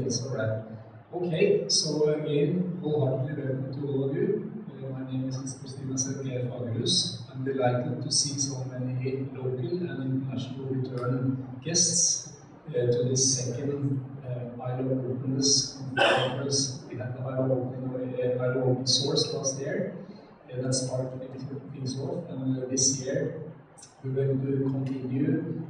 yes, all right. Okay, so again, wholeheartedly welcome to all of you. My name is Krystyna Fagerhus. I'm delighted to see so many local and international return guests to this second ILO Openness conference. We had the ILO Open Source last year. That started things off, and this year we're going to continue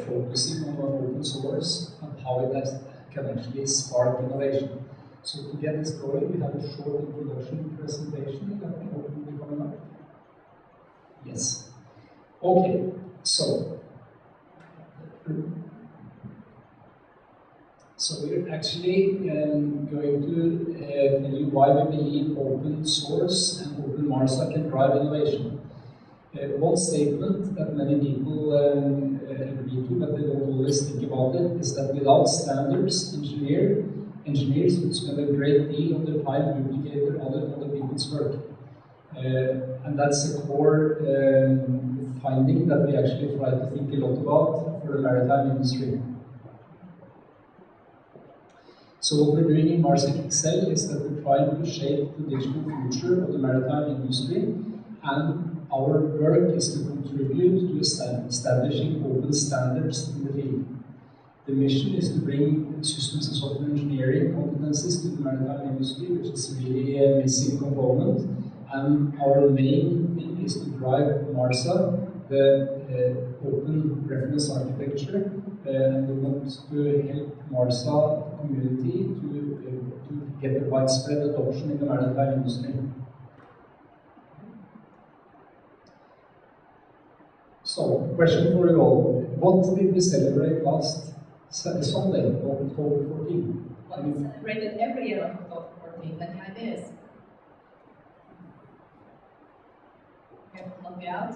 focusing on open source and how it can actually spark innovation. So to get this going, we have a short introduction presentation that will hopefully be coming up. Yes. Okay, so we're actually going to tell you why we believe open source and open MARSEC can drive innovation. One statement that many people agree to, but they don't always think about it, is that without standards, engineers would spend a great deal of their time duplicating other people's work. And that's a core finding that we actually try to think a lot about for the maritime industry. So what we're doing in MARSEC-XL is that we're trying to shape the digital future of the maritime industry, and our work is to contribute to establishing open standards in the field. The mission is to bring systems and software engineering competencies to the maritime industry, which is really a missing component. And our main thing is to drive MARSA, the open reference architecture, and we want to help MARSA community to get a widespread adoption in the maritime industry. So, question for you all. What did we celebrate last Sunday, October 14? Well, we celebrated every year on October 14, but the idea is we have to knock it out.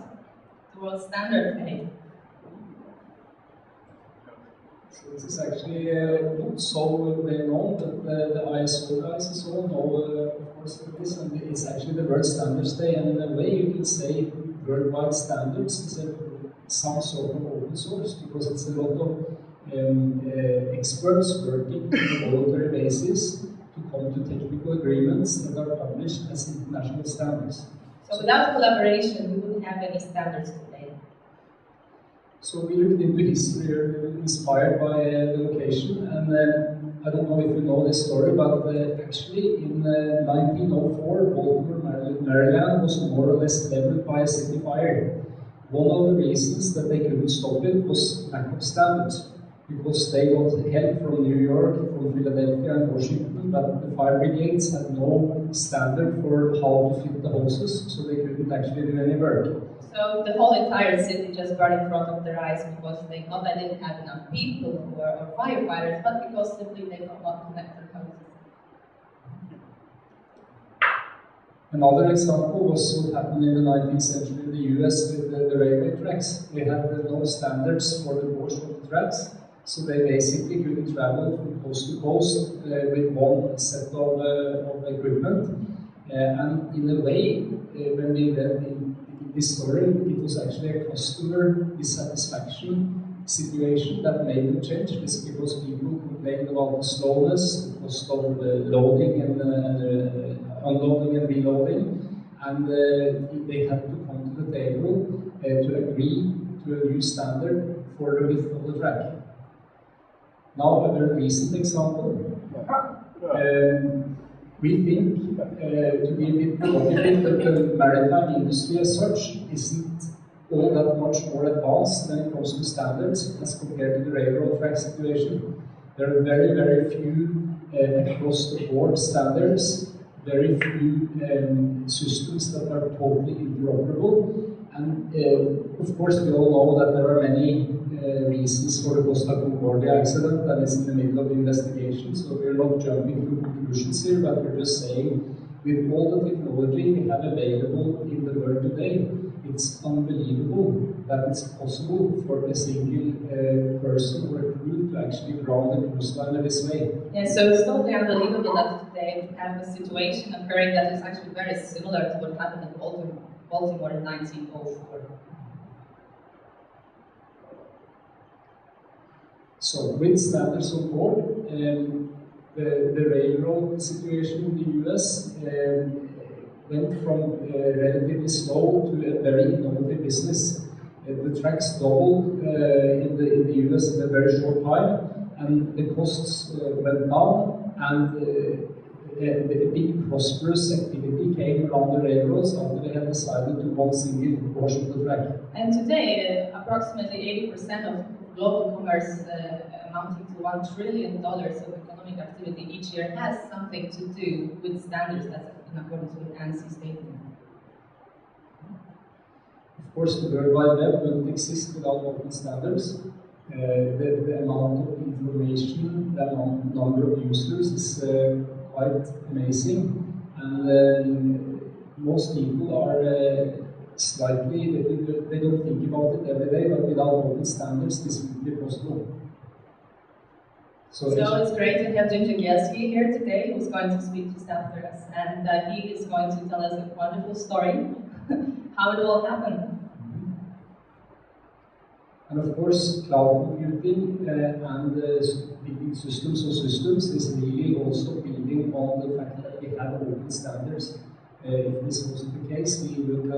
The world standard day. So this is actually not so well known, but the ISO guys and so on know, of course, this, and it's actually the World Standards Day, and in a way you can say worldwide standards is some sort of open source, because it's a lot of experts working on a voluntary basis to come to technical agreements that are published as international standards. So without collaboration, we wouldn't have any standards today. So we looked into history, inspired by the location, and I don't know if you know this story, but actually in 1904, Baltimore, Maryland was more or less leveled by a city fire. One of the reasons that they couldn't stop it was lack of standards, because they got help from New York, from Philadelphia and Washington, but the fire brigades had no standard for how to fit the hoses, so they couldn't actually do any work. So the whole entire city just burned in front of their eyes because they not that they didn't have enough people who were firefighters, but because simply they could not connect their hoses. Another example was what happened in the 19th century in the US with the railway tracks. They had no standards for the gauge of the tracks, so they basically couldn't travel from coast to coast with one set of equipment. And in a way, when we read in this story, it was actually a customer dissatisfaction situation that made them change this, because people complained about the slowness, the cost of loading and unloading and reloading, and they had to come to the table to agree to a new standard for the width of the track. Now, a very recent example. We think, to be a bit provocative, that the maritime industry as such isn't all that much more advanced when it comes to standards as compared to the railroad track situation. There are very, very few across the board standards, very few systems that are totally interoperable, and of course we all know that there are many reasons for the Costa Concordia accident that is in the middle of the investigation, so we're not jumping to conclusions here, but we're just saying, with all the technology we have available in the world today, it's unbelievable that it's possible for a single person or a crew to actually ground the cruise liner this way. Yeah, so it's totally unbelievable that today we have a situation occurring that is actually very similar to what happened in Baltimore in 1904. So with standards on board, the railroad situation in the US went from relatively slow to a very innovative business. The tracks doubled in the US in a very short time, and the costs went down, and a big prosperous activity came around the railroads after they had decided to one single portion of the track. And today, approximately 80% of global commerce amounting to $1 trillion of economic activity each year has something to do with standards that's in accordance with ANSI statement. Of course, the World Wide Web wouldn't exist without open standards. The amount of information, the number of users is quite amazing, and most people are slightly, they don't think about it every day, but without open standards this wouldn't be possible. So it's great to have Geir here today, who's going to speak just after us, and he is going to tell us a wonderful story, how it all happened. And of course, cloud computing and building systems of systems is really also building on the fact that we have open standards. If this wasn't the case, we would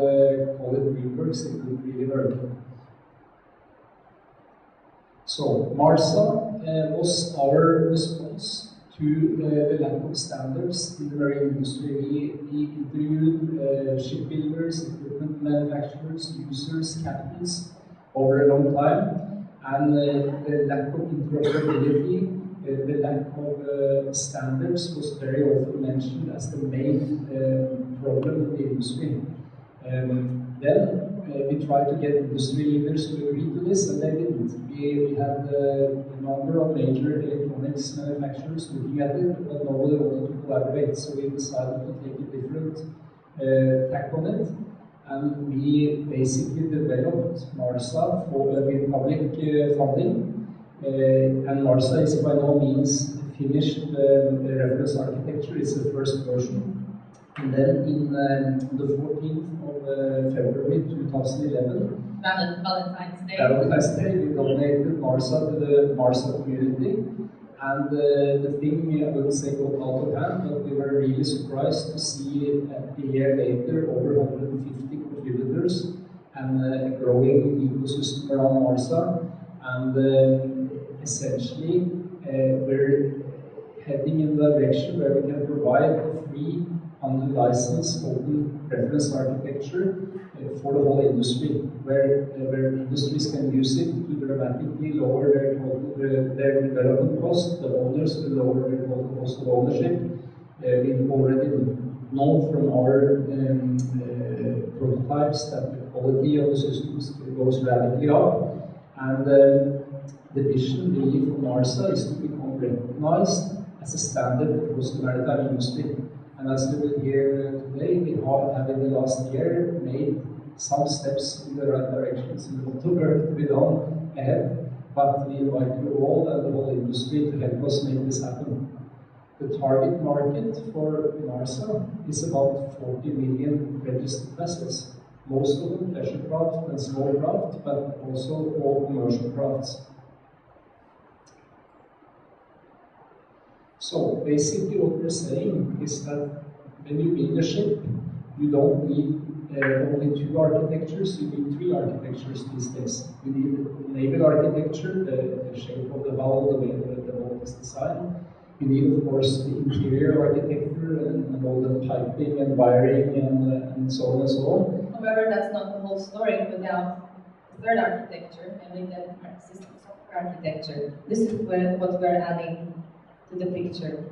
call it reworks, it would really work. So, MARSA was our response to the lack of standards in the marine industry. We interviewed shipbuilders, equipment manufacturers, users, captains over a long time, and the lack of interoperability, the lack of standards was very often mentioned as the main problem in the industry. Then we tried to get industry leaders to agree to this, and they didn't. We had a number of major electronics manufacturers looking at it, but nobody wanted to collaborate, so we decided to take a different tack on it. And we basically developed MARSA with public funding, and MARSA is by no means finished reference architecture, it's the first version. And then in the 14th of February 2011, Valentine's Day, we donated MARSA to the MARSA community. And the thing, I wouldn't say got out of hand, but we were really surprised to see a year later over 150 contributors and a growing ecosystem around MARSA. And essentially, we're heading in the direction where we can provide a free, under license, open reference architecture for the whole industry, where industries can use it to dramatically lower their development cost, the owners will lower their total cost of ownership. We already know from our prototypes that the quality of the systems goes radically up, and the vision really for MARSA is to become recognized as a standard across the maritime industry. And as we will hear today, we have in the last year made some steps in the right direction. So a lot of work to be done ahead, but we invite you all and the whole industry to help us make this happen. The target market for MARSA is about 40 million registered vessels, most of them pleasure craft and small craft, but also all commercial crafts. So basically what we're saying is that when you build a ship, you don't need only two architectures, you need three architectures these days. You need the naval architecture, the shape of the hull, the way the boat is designed. You need, of course, the interior architecture and all the piping and wiring and so on and so on. However, that's not the whole story without the third architecture, namely the system software architecture. This is what we're adding to the picture.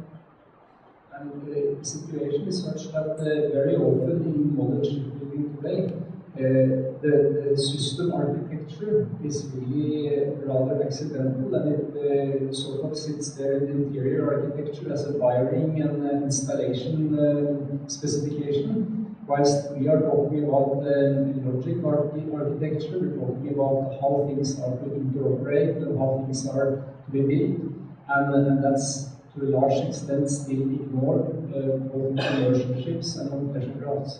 And the situation is such that very often in modern shipbuilding today, the system architecture is really rather accidental, and it sort of sits there in the interior architecture as a wiring and installation specification, whilst we are talking about logic architecture, we're talking about how things are to interoperate and how things are to be built, and that's to a large extent still ignored both in commercial ships and on pleasure crafts.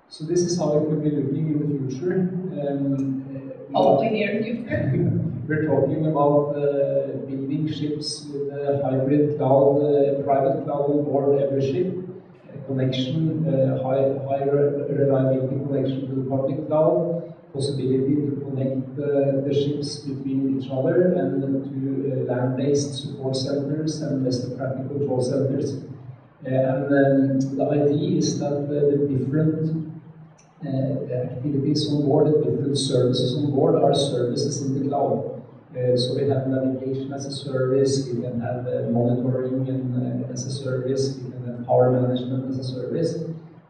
So this is how it could be looking in the future. Hopefully near future. We're talking about building ships with a hybrid cloud, private cloud on board every ship, connection, high reliability connection to the public cloud, possibility to connect the ships between each other and to land-based support centers and vessel traffic control centers. The idea is that the different activities on board, the different services on board are services in the cloud. So we have navigation as a service, we can have monitoring as a service, we can have power management as a service,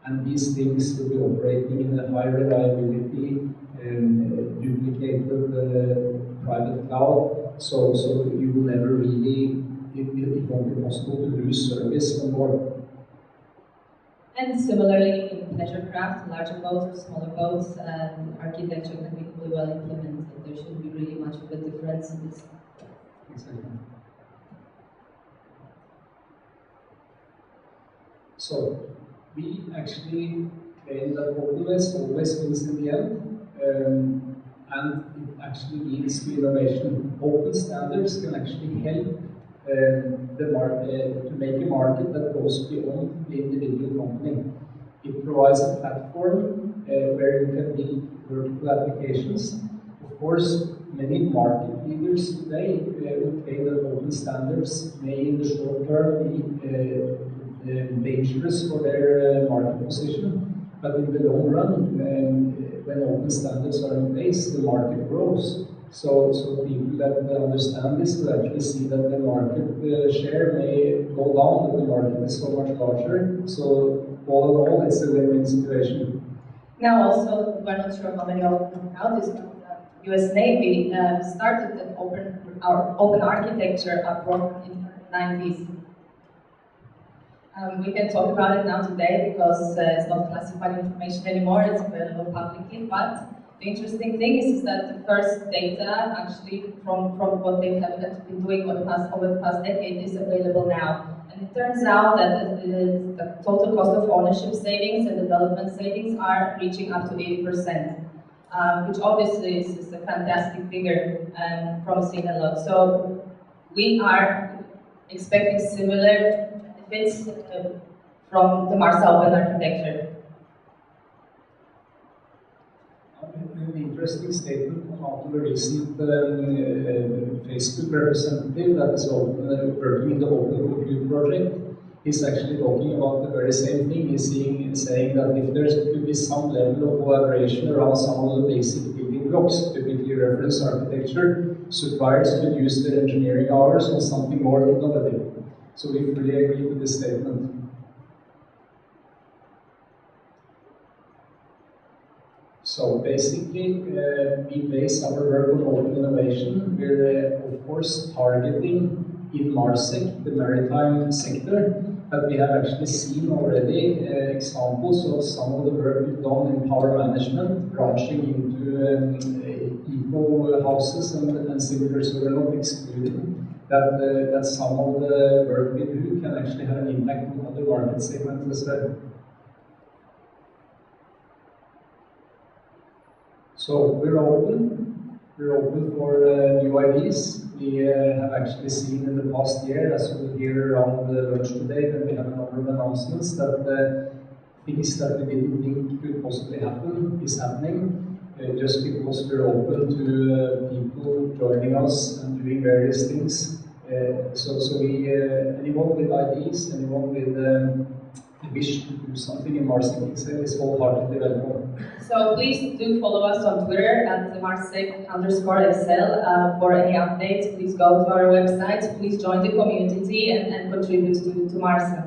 and these things will be operating in a high reliability, duplicated private cloud, so you will never really, it won't be possible to lose service on board. And similarly, in pleasure craft, larger boats or smaller boats, architecture can be really well implemented. There shouldn't be really much of a difference in this. Exactly. So, we actually claim that openness always wins in the end, and it actually leads to innovation. Open standards can actually help the market, to make a market that goes beyond the individual company. It provides a platform where you can build vertical applications. Of course, many market leaders today will claim that open standards may in the short term be dangerous for their market position, but in the long run, when open standards are in place, the market grows. So people that understand this will actually see that the market share may go down, but the market is so much larger. So all in all, it's a win-win situation. Now also, we're not sure how many of you know this, but the US Navy started the open architecture program in the 90s. We can talk about it now today because it's not classified information anymore, it's available publicly, but the interesting thing is that the first data actually from what they have been doing over the past decade is available now. And it turns out that the total cost of ownership savings and development savings are reaching up to 80%, which obviously is a fantastic figure and promising a lot. So we are expecting similar benefits from the MARSEC open architecture. An interesting statement out of a recent Facebook representative that is working in the Open Compute project. He's actually talking about the very same thing. He's saying that if there could be some level of collaboration around some of the basic building blocks, typically reference architecture, suppliers could use their engineering hours on something more innovative. So we fully agree with this statement. So basically, we base our work on open innovation. We're of course targeting in MARSEC, the maritime sector, but we have actually seen already examples of some of the work we've done in power management, branching into eco houses and similar, so we're not excluding that some of the work we do can actually have an impact on other market segments as well. So we're open for new ideas. We have actually seen in the past year, as you will hear around the lunch today, that we have a number of announcements that things that we didn't think could possibly happen is happening, just because we're open to people joining us and doing various things. So we, anyone with ideas, anyone with a wish to do something in MARSEC-XL is wholeheartedly welcome. So please do follow us on Twitter at MARSEC_XL for any updates. Please go to our website, please join the community and contribute to MARSEC.